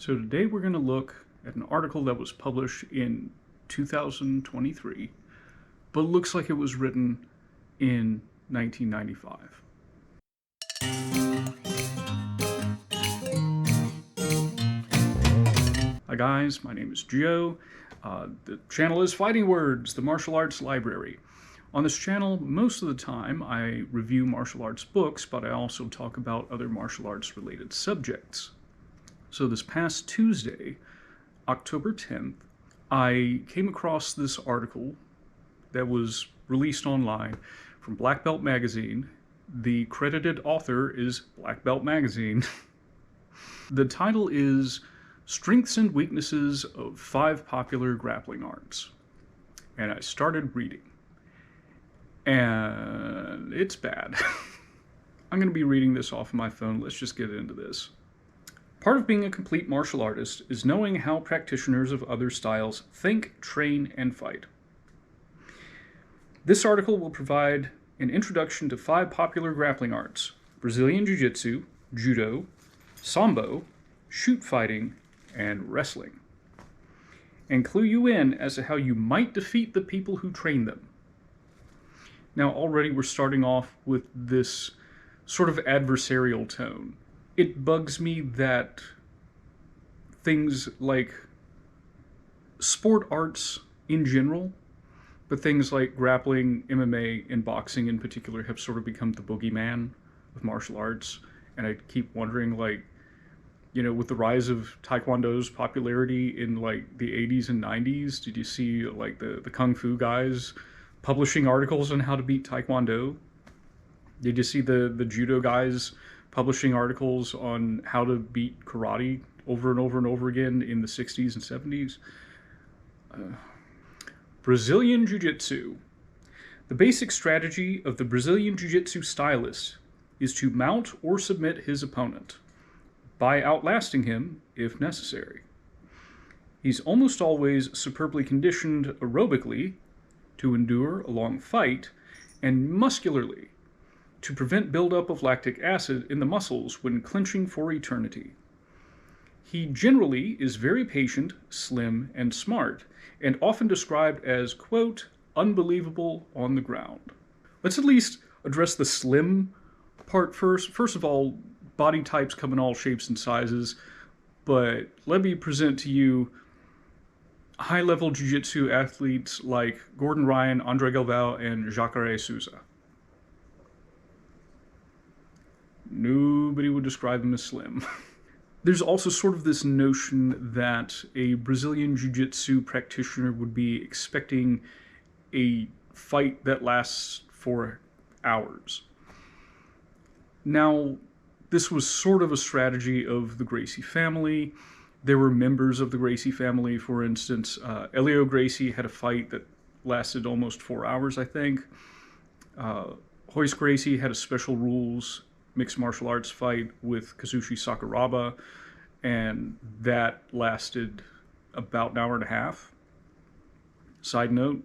So today we're going to look at an article that was published in 2023, but looks like it was written in 1995. Hi guys, my name is Gio. The channel is Fighting Words, the martial arts library. On this channel, most of the time I review martial arts books, but I also talk about other martial arts related subjects. So this past Tuesday, October 10th, I came across this article that was released online from Black Belt Magazine. The credited author is Black Belt Magazine. The title is Strengths and Weaknesses of 5 Popular Grappling Arts. And I started reading. And it's bad. I'm going to be reading this off of my phone. Let's just get into this. Part of being a complete martial artist is knowing how practitioners of other styles think, train, and fight. This article will provide an introduction to 5 popular grappling arts: Brazilian Jiu-Jitsu, Judo, Sambo, shoot fighting, and wrestling, and clue you in as to how you might defeat the people who train them. Now already we're starting off with this sort of adversarial tone. It bugs me that things like sport arts in general, but things like grappling, MMA, and boxing in particular have sort of become the boogeyman of martial arts. And I keep wondering, like, you know, with the rise of Taekwondo's popularity in like the 80s and 90s, did you see like the Kung Fu guys publishing articles on how to beat Taekwondo? Did you see the Judo guys publishing articles on how to beat karate over and over and over again in the 60s and 70s? Brazilian Jiu-Jitsu. The basic strategy of the Brazilian Jiu-Jitsu stylist is to mount or submit his opponent by outlasting him if necessary. He's almost always superbly conditioned aerobically to endure a long fight, and muscularly to prevent buildup of lactic acid in the muscles when clinching for eternity. He generally is very patient, slim, and smart, and often described as, quote, unbelievable on the ground. Let's at least address the slim part first. First of all, body types come in all shapes and sizes, but let me present to you high-level jiu-jitsu athletes like Gordon Ryan, Andre Galvao, and Jacare Souza. Nobody would describe him as slim. There's also sort of this notion that a Brazilian Jiu-Jitsu practitioner would be expecting a fight that lasts for hours. Now, this was sort of a strategy of the Gracie family. There were members of the Gracie family, for instance. Helio Gracie had a fight that lasted almost 4 hours, I think. Royce Gracie had a special rules mixed martial arts fight with Kazushi Sakuraba, and that lasted about an hour and a half. Side note,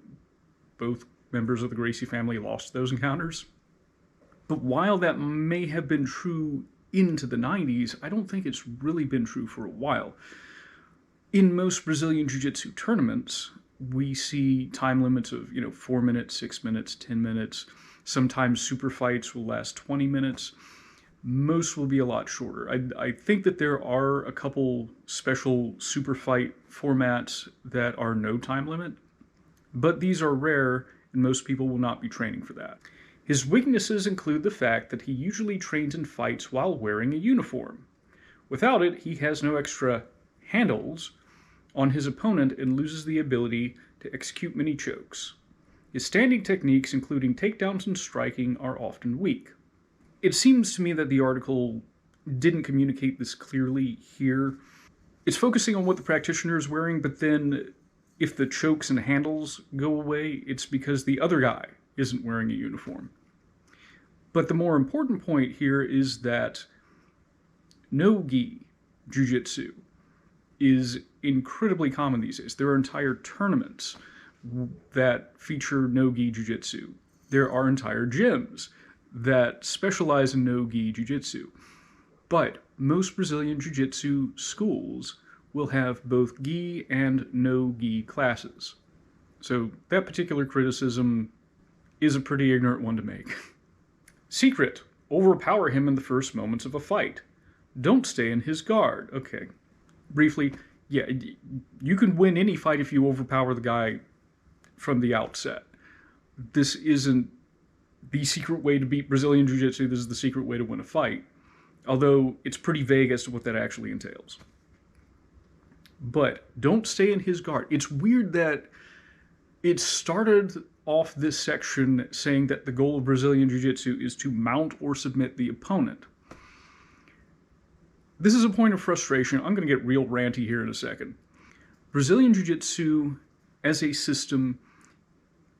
both members of the Gracie family lost those encounters. But while that may have been true into the 90s, I don't think it's really been true for a while. In most Brazilian Jiu-Jitsu tournaments, we see time limits of, 4 minutes, 6 minutes, 10 minutes. Sometimes super fights will last 20 minutes. Most will be a lot shorter. I think that there are a couple special super fight formats that are no time limit, but these are rare and most people will not be training for that. His weaknesses include the fact that he usually trains and fights while wearing a uniform. Without it, he has no extra handles on his opponent and loses the ability to execute many chokes. His standing techniques, including takedowns and striking, are often weak. It seems to me that the article didn't communicate this clearly here. It's focusing on what the practitioner is wearing, but then if the chokes and handles go away, it's because the other guy isn't wearing a uniform. But the more important point here is that no-gi jiu-jitsu is incredibly common these days. There are entire tournaments that feature no-gi jiu-jitsu. There are entire gyms that specialize in no-gi jiu-jitsu. But most Brazilian Jiu-Jitsu schools will have both gi and no gi classes. So that particular criticism is a pretty ignorant one to make. Secret: overpower him in the first moments of a fight. Don't stay in his guard. Okay. Briefly, yeah, you can win any fight if you overpower the guy from the outset. This isn't the secret way to beat Brazilian Jiu-Jitsu. This is the secret way to win a fight. Although it's pretty vague as to what that actually entails. But don't stay in his guard. It's weird that it started off this section saying that the goal of Brazilian Jiu-Jitsu is to mount or submit the opponent. This is a point of frustration. I'm going to get real ranty here in a second. Brazilian Jiu-Jitsu as a system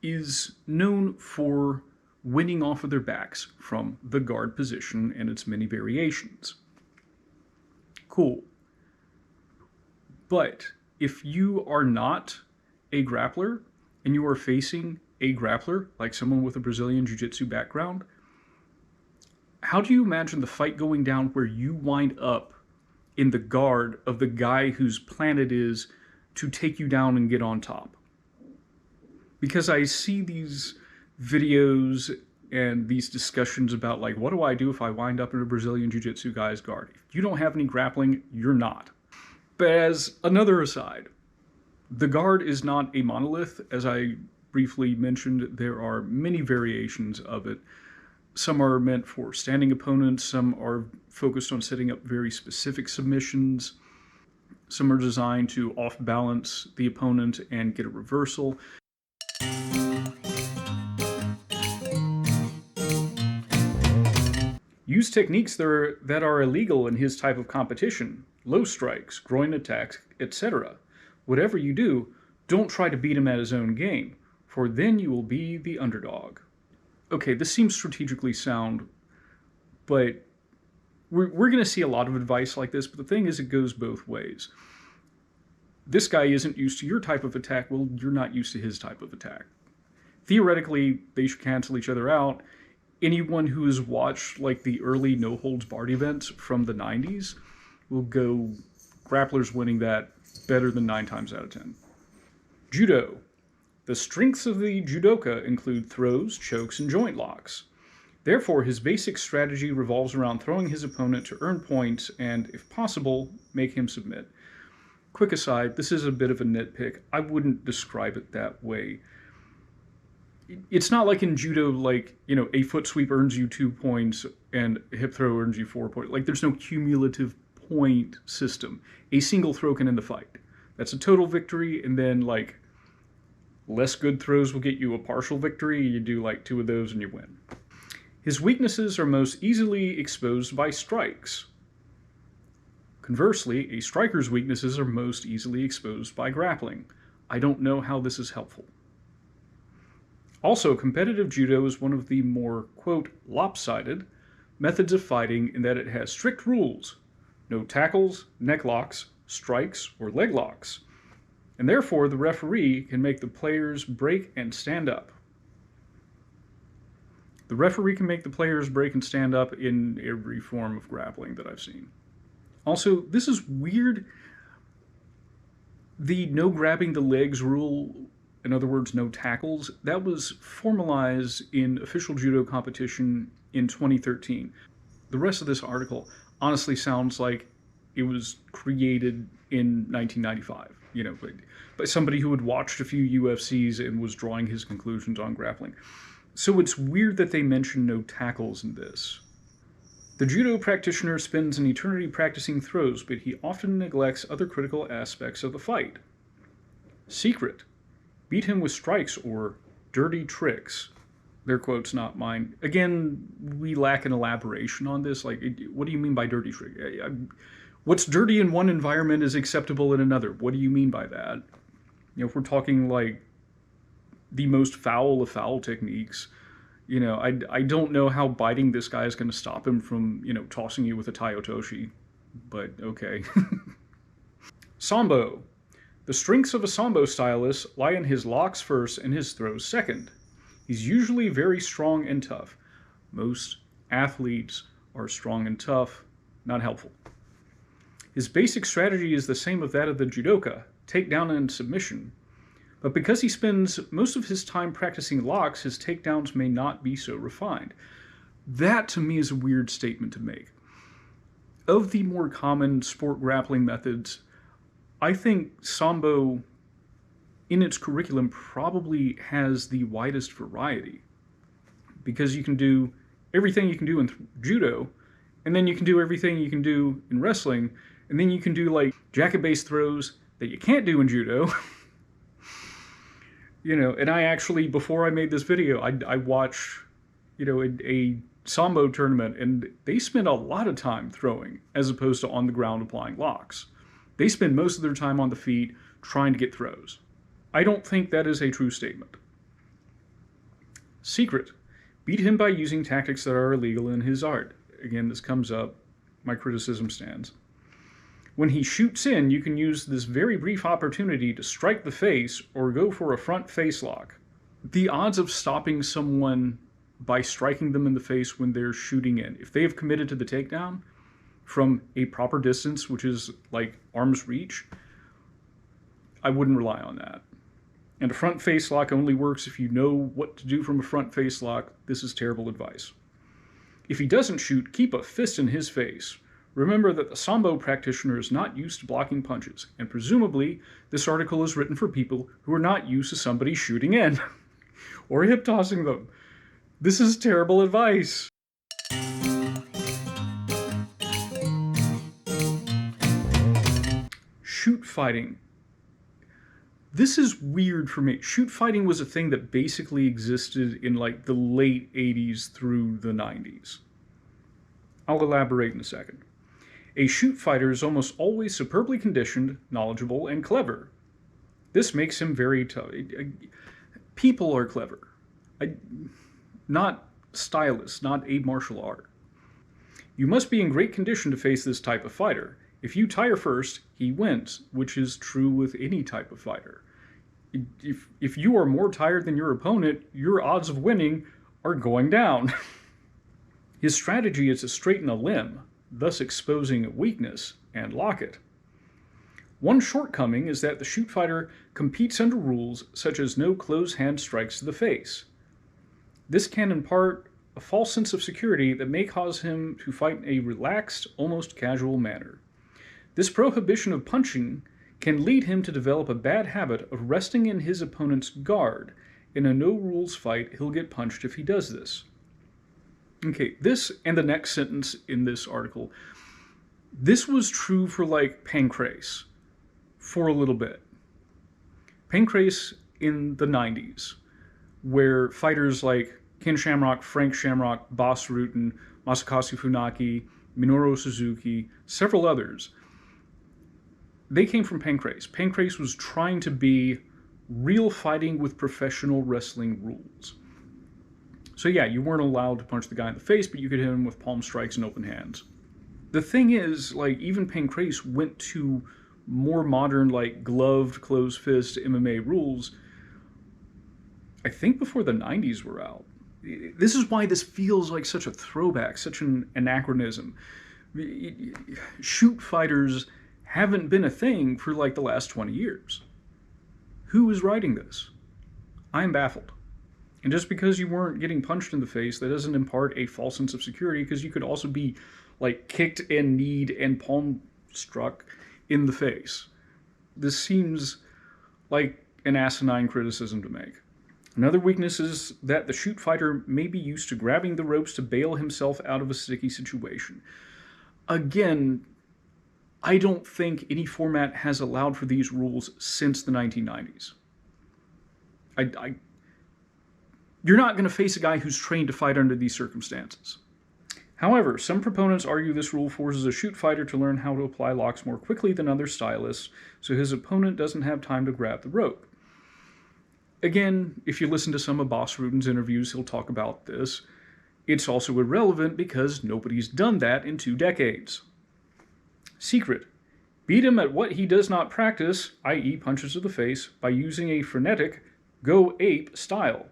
is known for winning off of their backs from the guard position and its many variations. Cool. But if you are not a grappler and you are facing a grappler, like someone with a Brazilian Jiu-Jitsu background, how do you imagine the fight going down where you wind up in the guard of the guy whose plan it is to take you down and get on top? Because I see these videos and these discussions about, like, what do I do if I wind up in a Brazilian Jiu-Jitsu guy's guard? If you don't have any grappling, you're not. But as another aside, the guard is not a monolith. As I briefly mentioned, there are many variations of it. Some are meant for standing opponents, some are focused on setting up very specific submissions, some are designed to off-balance the opponent and get a reversal. Use techniques that are illegal in his type of competition. Low strikes, groin attacks, etc. Whatever you do, don't try to beat him at his own game, for then you will be the underdog. Okay, this seems strategically sound, but we're going to see a lot of advice like this, but the thing is, it goes both ways. This guy isn't used to your type of attack, well, you're not used to his type of attack. Theoretically, they should cancel each other out. Anyone who has watched like the early no-holds-barred events from the 90s will go grapplers winning that better than 9 times out of 10. Judo. The strengths of the judoka include throws, chokes, and joint locks. Therefore, his basic strategy revolves around throwing his opponent to earn points and, if possible, make him submit. Quick aside, this is a bit of a nitpick. I wouldn't describe it that way. It's not like in judo, like, you know, a foot sweep earns you 2 points and a hip throw earns you 4 points. Like, there's no cumulative point system. A single throw can end the fight. That's a total victory, and then, like, less good throws will get you a partial victory. You do, like, 2 of those and you win. His weaknesses are most easily exposed by strikes. Conversely, a striker's weaknesses are most easily exposed by grappling. I don't know how this is helpful. Also, competitive judo is one of the more, quote, lopsided methods of fighting in that it has strict rules. No tackles, neck locks, strikes, or leg locks. And therefore, the referee can make the players break and stand up. The referee can make the players break and stand up in every form of grappling that I've seen. Also, this is weird. The no grabbing the legs rule, in other words, no tackles, that was formalized in official judo competition in 2013. The rest of this article honestly sounds like it was created in 1995, you know, by somebody who had watched a few UFCs and was drawing his conclusions on grappling. So it's weird that they mention no tackles in this. The judo practitioner spends an eternity practicing throws, but he often neglects other critical aspects of the fight. Secret: beat him with strikes or dirty tricks. Their quotes, not mine. Again, we lack an elaboration on this. Like, what do you mean by dirty trick? What's dirty in one environment is acceptable in another. What do you mean by that? You know, if we're talking like the most foul of foul techniques, you know, I don't know how biting this guy is going to stop him from, you know, tossing you with a Tai Otoshi, but okay. Sambo. The strengths of a Sambo stylist lie in his locks first and his throws second. He's usually very strong and tough. Most athletes are strong and tough. Not helpful. His basic strategy is the same of that of the judoka, takedown and submission. But because he spends most of his time practicing locks, his takedowns may not be so refined. That, to me, is a weird statement to make. Of the more common sport grappling methods, I think Sambo, in its curriculum, probably has the widest variety. Because you can do everything you can do in judo, and then you can do everything you can do in wrestling, and then you can do like jacket-based throws that you can't do in judo. And I actually, before I made this video, I watched, a Sambo tournament, and they spend a lot of time throwing as opposed to on the ground applying locks. They spend most of their time on the feet trying to get throws. I don't think that is a true statement. Secret. Beat him by using tactics that are illegal in his art. Again, this comes up. My criticism stands. When he shoots in, you can use this very brief opportunity to strike the face or go for a front face lock. The odds of stopping someone by striking them in the face when they're shooting in, if they have committed to the takedown from a proper distance, which is like arm's reach, I wouldn't rely on that. And a front face lock only works if you know what to do from a front face lock. This is terrible advice. If he doesn't shoot, keep a fist in his face. Remember that the Sambo practitioner is not used to blocking punches, and presumably this article is written for people who are not used to somebody shooting in or hip tossing them. This is terrible advice. Shoot fighting. This is weird for me. Shoot fighting was a thing that basically existed in like the late 80s through the 90s. I'll elaborate in a second. A shoot fighter is almost always superbly conditioned, knowledgeable, and clever. This makes him very tough. People are clever. Not stylists, not a martial art. You must be in great condition to face this type of fighter. If you tire first, he wins, which is true with any type of fighter. If you are more tired than your opponent, your odds of winning are going down. His strategy is to straighten a limb, thus exposing a weakness, and lock it. One shortcoming is that the shoot fighter competes under rules such as no close hand strikes to the face. This can impart a false sense of security that may cause him to fight in a relaxed, almost casual manner. This prohibition of punching can lead him to develop a bad habit of resting in his opponent's guard. In a no-rules fight, he'll get punched if he does this. Okay, this and the next sentence in this article. This was true for like Pancrase for a little bit. Pancrase in the 90s, where fighters like Ken Shamrock, Frank Shamrock, Bas Rutten, Masakazu Funaki, Minoru Suzuki, several others, they came from Pancrase. Pancrase was trying to be real fighting with professional wrestling rules. So yeah, you weren't allowed to punch the guy in the face, but you could hit him with palm strikes and open hands. The thing is, like, even Pancrase went to more modern, like, gloved, closed fist MMA rules, I think before the 90s were out. This is why this feels like such a throwback, such an anachronism. Shoot fighters haven't been a thing for like the last 20 years. Who is writing this? I am baffled. And just because you weren't getting punched in the face, that doesn't impart a false sense of security, because you could also be like kicked and kneed and palm struck in the face. This seems like an asinine criticism to make. Another weakness is that the shoot fighter may be used to grabbing the ropes to bail himself out of a sticky situation. Again, I don't think any format has allowed for these rules since the 1990s. You're not going to face a guy who's trained to fight under these circumstances. However, some proponents argue this rule forces a shoot fighter to learn how to apply locks more quickly than other stylists, so his opponent doesn't have time to grab the rope. Again, if you listen to some of Bas Rutten's interviews, he'll talk about this. It's also irrelevant because nobody's done that in 2 decades. Secret. Beat him at what he does not practice, i.e. punches to the face, by using a frenetic, go ape style.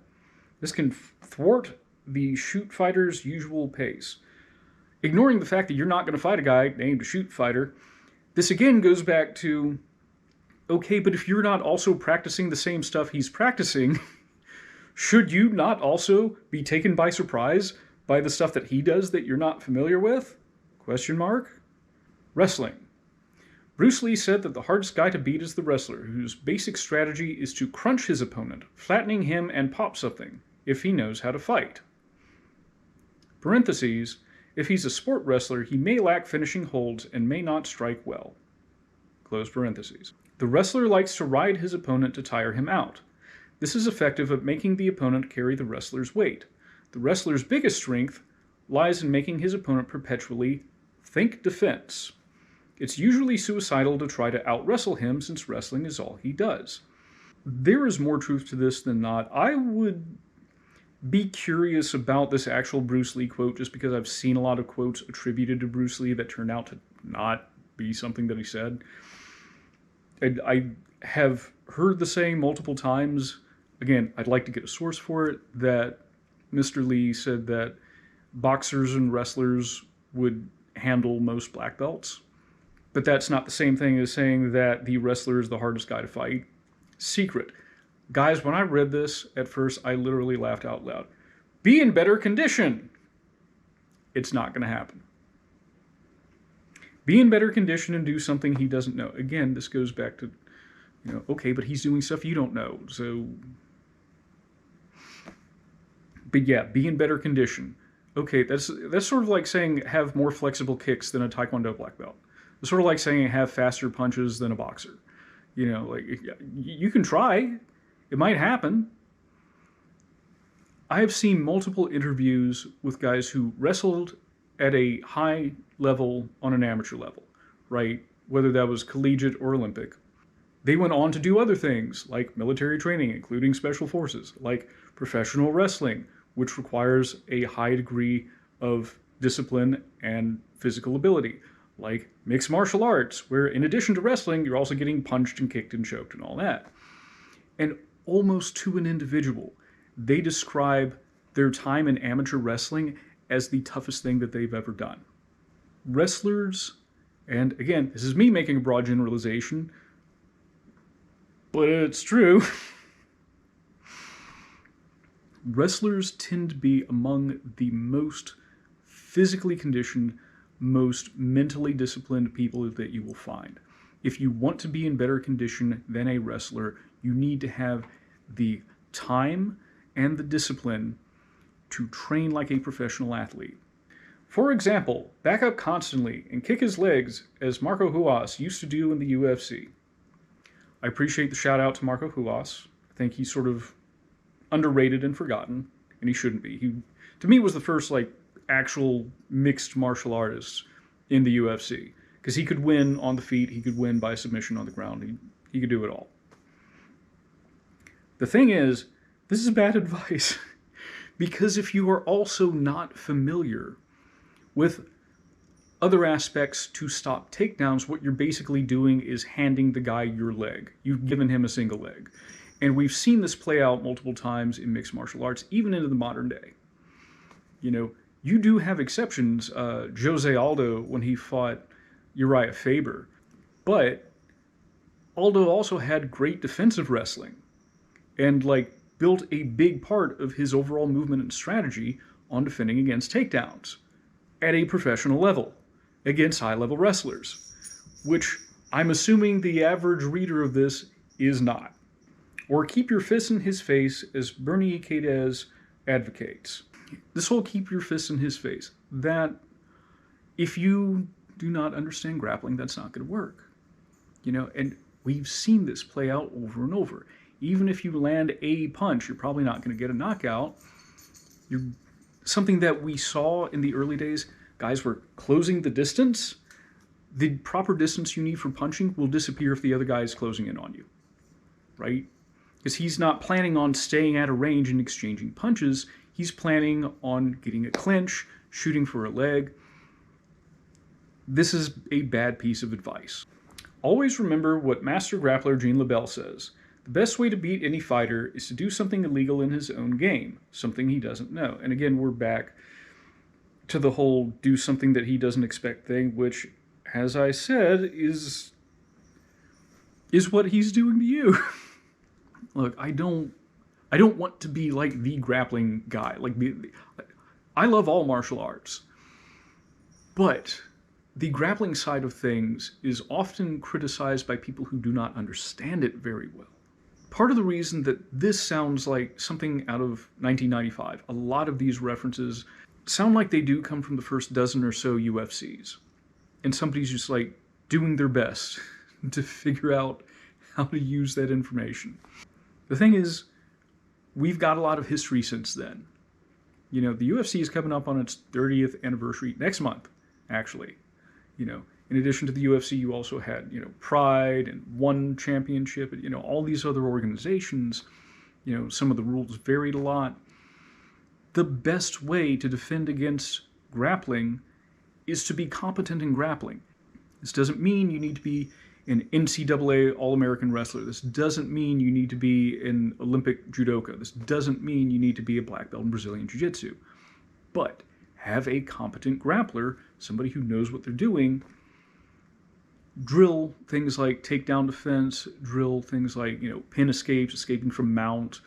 This can thwart the shoot fighter's usual pace. ignoring the fact that you're not going to fight a guy named a shoot fighter. This again goes back to, okay, but if you're not also practicing the same stuff he's practicing, should you not also be taken by surprise by the stuff that he does that you're not familiar with? Question mark. Wrestling. Bruce Lee said that the hardest guy to beat is the wrestler, whose basic strategy is to crunch his opponent, flattening him and pop something, if he knows how to fight. Parentheses, if he's a sport wrestler, he may lack finishing holds and may not strike well. Close parentheses. The wrestler likes to ride his opponent to tire him out. This is effective at making the opponent carry the wrestler's weight. The wrestler's biggest strength lies in making his opponent perpetually think defense. It's usually suicidal to try to out-wrestle him since wrestling is all he does. There is more truth to this than not. I would be curious about this actual Bruce Lee quote just because I've seen a lot of quotes attributed to Bruce Lee that turned out to not be something that he said. And I have heard the saying multiple times, again, I'd like to get a source for it, that Mr. Lee said that boxers and wrestlers would handle most black belts. But that's not the same thing as saying that the wrestler is the hardest guy to fight. Secret. Guys, when I read this at first, I literally laughed out loud. Be in better condition. It's not going to happen. Be in better condition and do something he doesn't know. Again, this goes back to, okay, but he's doing stuff you don't know. So, but yeah, be in better condition. Okay, that's sort of like saying have more flexible kicks than a Taekwondo black belt. It's sort of like saying have faster punches than a boxer. You can try. It might happen. I have seen multiple interviews with guys who wrestled at a high level on an amateur level, right? Whether that was collegiate or Olympic. They went on to do other things like military training, including special forces, like professional wrestling, which requires a high degree of discipline and physical ability, like mixed martial arts, where in addition to wrestling, you're also getting punched and kicked and choked and all that. And almost to an individual, they describe their time in amateur wrestling as the toughest thing that they've ever done. Wrestlers, and again, this is me making a broad generalization, but it's true. Wrestlers tend to be among the most physically conditioned, most mentally disciplined people that you will find. If you want to be in better condition than a wrestler, you need to have the time and the discipline to train like a professional athlete. For example, back up constantly and kick his legs as Marco Ruas used to do in the UFC. I appreciate the shout out to Marco Ruas. I think he's sort of underrated and forgotten, and he shouldn't be. He, to me, was the first actual mixed martial artist in the UFC because he could win on the feet, he could win by submission on the ground, he could do it all. The thing is, this is bad advice because if you are also not familiar with other aspects to stop takedowns, what you're basically doing is handing the guy your leg. You've given him a single leg. And we've seen this play out multiple times in mixed martial arts, even into the modern day. You do have exceptions. Jose Aldo, when he fought Uriah Faber. But Aldo also had great defensive wrestling and built a big part of his overall movement and strategy on defending against takedowns at a professional level against high-level wrestlers, which I'm assuming the average reader of this is not. Or keep your fists in his face, as Bernie Cadez advocates. This whole keep your fists in his face, that if you do not understand grappling, that's not going to work. And we've seen this play out over and over. Even if you land a punch, you're probably not going to get a knockout. Something that we saw in the early days, guys were closing the distance. The proper distance you need for punching will disappear if the other guy is closing in on you, right? Because he's not planning on staying at a range and exchanging punches. He's planning on getting a clinch, shooting for a leg. This is a bad piece of advice. Always remember what Master Grappler Gene LaBelle says. The best way to beat any fighter is to do something illegal in his own game, something he doesn't know. And again, we're back to the whole do something that he doesn't expect thing, which, as I said, is what he's doing to you. Look, I don't want to be like the grappling guy. I love all martial arts, but the grappling side of things is often criticized by people who do not understand it very well. Part of the reason that this sounds like something out of 1995, a lot of these references sound like they do come from the first dozen or so UFCs. And somebody's just like doing their best to figure out how to use that information. The thing is, we've got a lot of history since then. You know, the UFC is coming up on its 30th anniversary next month, actually. You know, in addition to the UFC, you also had, you know, Pride and One Championship, and, you know, all these other organizations. You know, some of the rules varied a lot. The best way to defend against grappling is to be competent in grappling. This doesn't mean you need to be an NCAA All-American wrestler. This doesn't mean you need to be an Olympic judoka. This doesn't mean you need to be a black belt in Brazilian Jiu-Jitsu. But have a competent grappler, somebody who knows what they're doing. Drill things like takedown defense, drill things like, you know, pin escapes, escaping from mount.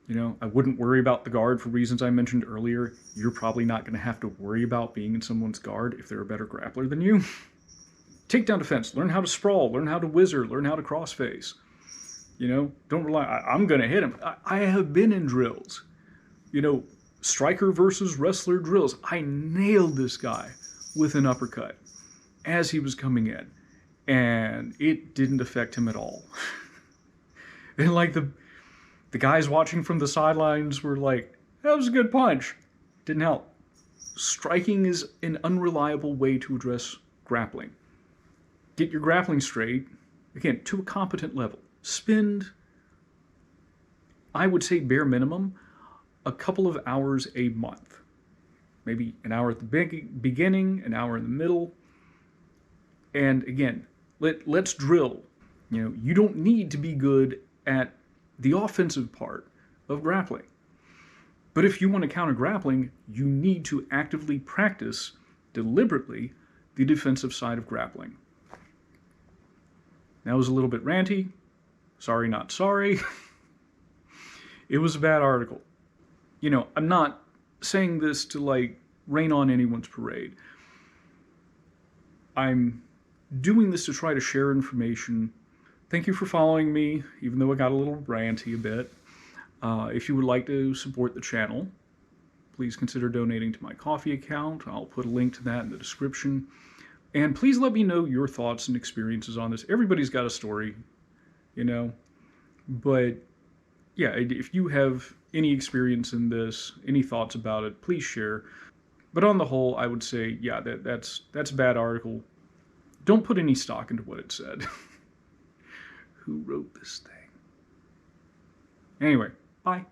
You know, I wouldn't worry about the guard for reasons I mentioned earlier. You're probably not going to have to worry about being in someone's guard if they're a better grappler than you. Takedown defense, learn how to sprawl, learn how to whizzer, learn how to crossface. You know, don't rely, I'm going to hit him. I have been in drills. You know, striker versus wrestler drills. I nailed this guy with an uppercut as he was coming in. And it didn't affect him at all. And like the guys watching from the sidelines were like, that was a good punch. Didn't help. Striking is an unreliable way to address grappling. Get your grappling straight, again, to a competent level. Spend, I would say bare minimum, a couple of hours a month. Maybe an hour at the beginning, an hour in the middle. And again, let's drill. You know, you don't need to be good at the offensive part of grappling. But if you want to counter grappling, you need to actively practice deliberately the defensive side of grappling. That was a little bit ranty. Sorry, not sorry. It was a bad article. You know, I'm not saying this to like rain on anyone's parade. I'm doing this to try to share information. Thank you for following me, even though I got a little ranty a bit. If you would like to support the channel, please consider donating to my Ko-fi account. I'll put a link to that in the description. And please let me know your thoughts and experiences on this. Everybody's got a story, you know. But yeah, if you have any experience in this, any thoughts about it, please share. But on the whole, I would say, yeah, that's a bad article. Don't put any stock into what it said. Who wrote this thing? Anyway, bye.